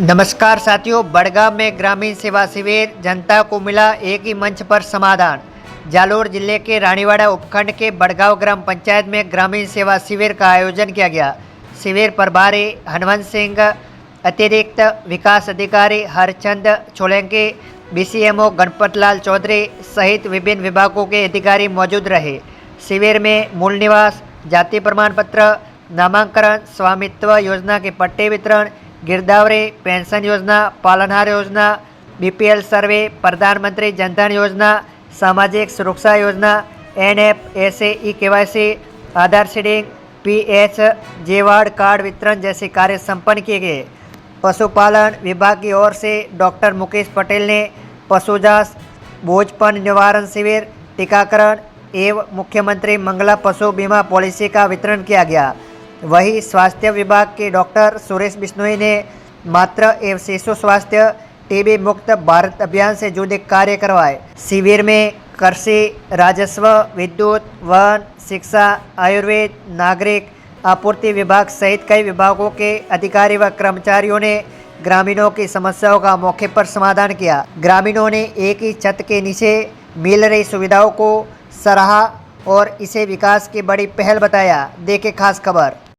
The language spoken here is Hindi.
नमस्कार साथियों, बड़गांव में ग्रामीण सेवा शिविर, जनता को मिला एक ही मंच पर समाधान। जालोर जिले के रानीवाड़ा उपखंड के बड़गांव ग्राम पंचायत में ग्रामीण सेवा शिविर का आयोजन किया गया। शिविर प्रभारी हनुमंत सिंह, अतिरिक्त विकास अधिकारी हरचंद छोलेंके, बीसीएमओ गणपतलाल चौधरी सहित विभिन्न विभागों के अधिकारी मौजूद रहे। शिविर में मूल निवास, जाति प्रमाण पत्र, नामांकन, स्वामित्व योजना के पट्टे वितरण, गिरदावरी पेंशन योजना, पालनहार योजना, बीपीएल सर्वे, प्रधानमंत्री जनधन योजना, सामाजिक सुरक्षा योजना, एनएफएसए केवाईसी, आधार सीडिंग, पीएच जेवाड़ कार्ड वितरण जैसे कार्य संपन्न किए गए। पशुपालन विभाग की ओर से डॉक्टर मुकेश पटेल ने पशुजास, बोझपन निवारण शिविर, टीकाकरण एवं मुख्यमंत्री मंगला पशु बीमा पॉलिसी का वितरण किया गया। वहीं स्वास्थ्य विभाग के डॉक्टर सुरेश बिश्नोई ने मातृ एवं शिशु स्वास्थ्य, टीबी मुक्त भारत अभियान से जुड़े कार्य करवाए। शिविर में कृषि, राजस्व, विद्युत, वन, शिक्षा, आयुर्वेद, नागरिक आपूर्ति विभाग सहित कई विभागों के अधिकारी व कर्मचारियों ने ग्रामीणों की समस्याओं का मौके पर समाधान किया। ग्रामीणों ने एक ही छत के नीचे मिल रही सुविधाओं को सराहा और इसे विकास की बड़ी पहल बताया। देखे खास खबर।